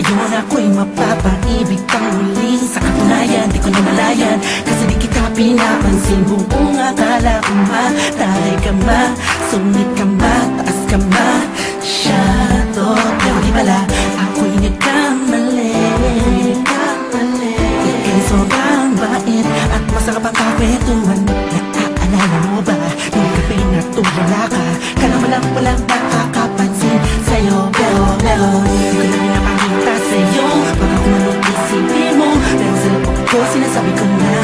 Ngayon ako'y mapapaibig pang muli. Sa katunayan, di ko namalayan, kasi di kita pinapansin. Buong akala ko matay ka ma, sungit ka ma, taas ka ma, shadow. Pero di pala, ako'y nagkamali. Ika'y sobrang bait at masarap ang kakwetuhan. Naaalala mo ba, nung gabi na tulala ka, ka naman lang walang nakakapansin sa'yo. Pero kung na pinapakita sa'yo, baka kung anong isipin mo, pero sa loob ko sinasabi ko na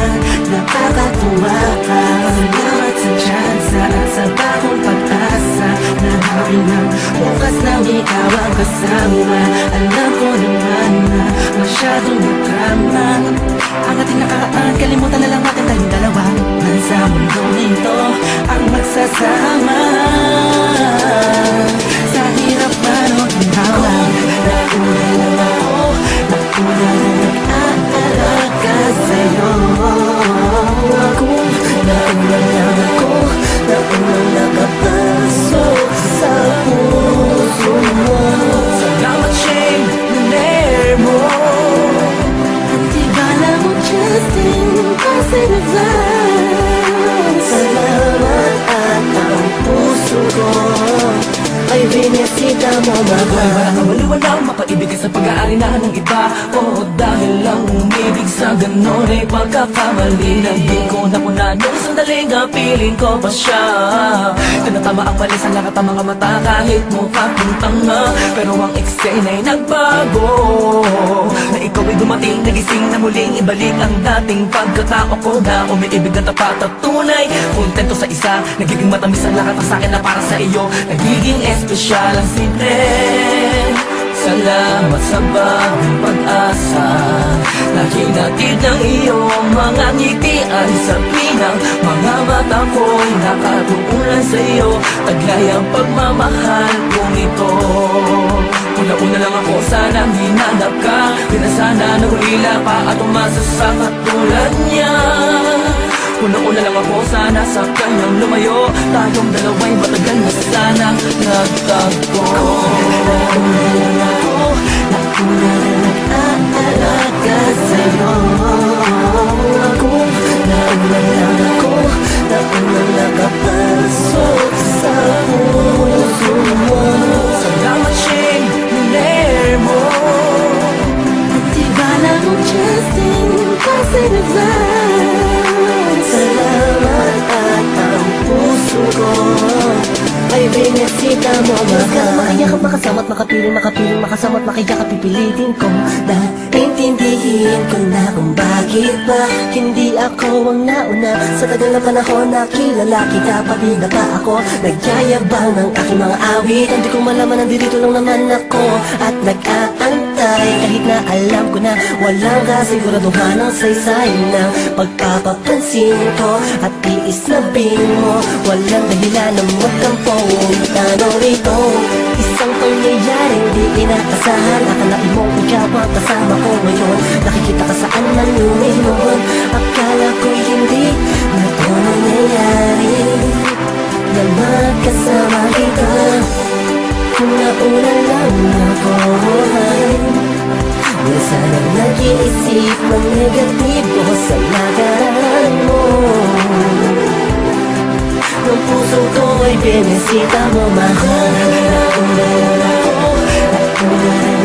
nakakatuwa ka. Salamat sa tsansa at sa bagong pag-asa na habi ng bukas na ikaw ang kasama. Alam ko naman na masyadong madrama ang ating nakaraan, kalimutan na lang natin tayong dalawa na sa mundong ito ang magsasama. Sa hirap man o ginawa, nauna lang ako, nauna lang nag-aalaga sa'yo. Nauna lang ako, nauna nakapasok sa puso mo. Salamat, Shane, naner mo. Hindi bala mo, Justin, kasi nag-vlog. Salamat at ang puso ko ay binisita mo, mahal. Walang kawaliwalang mapaibig sa pag-aalinahan ng iba. O dahil lang umibig sa ganon ay pagkakamali na di ko napunan nung sandaling piling ko pa siya. Tinatama ang mali sa lahat ng mga mata kahit mukha kong tanga. Pero ang eksena ay nagbago, na ikaw ay dumating, nagising na muling ibalik ang dating pagkatao ko na umiibig na tapat at tunay. Kontento sa isa, nagiging matamis ang lahat ng sakin na para sa iyo. Nagiging espesyal ang simple. Salamat sa bagong pag-asa na hinatid ng iyong mga ngiti ay sa pinang mga mata ko'y nakatuunan sa iyo. Taglay ang pagmamahal kong ito. Una-una lang ako, sanang hinanap ka. Di na sana nahulila pa at umasa sa katulad niya. Una-una lang ako, sana sa kanyang lumayo. Tayong dalawa'y matagal na sanang nagtagpo. Nauna lang nag-aalaga sa'yo. Nauna lang ako, nauna nakapasok sa puso mo. Salamat, Shane, naner mo. At di bala mo, Justin, kasi nag-vlog. Salamat at ang puso ko ay binisita mo, mahal. Maiyak at makasama't makapiling, makasama't makiyak at pipilitin ko. Dahil intindihin ko na kung bakit ba hindi ako ang nauna. Sa tagal na panahon na kilala kita, pati na pa ako nagyayabang ng aking mga awit. Hindi ko malaman, nandito lang naman ako at nag-aantay. Kahit na alam ko na walang kasiguraduhan ang saysay ng pagpapapansin ko at tiis na bing mo. Walang dahilan na magkampo. Tanong rito, isang pangyayaring di inaasahan. Akalain mong ikaw ang kasama ko ngayon. Nakikita ka saan man lumiluhon. Akala ko'y hindi na ito nangyayari, na magkasama kita. Kung nauna lang ako, wala sanang nag-iisip ng negatibo sa nakaraan mo. Ang puso ko ay binisita mo, mahal. Nauna lang ako, nauna lang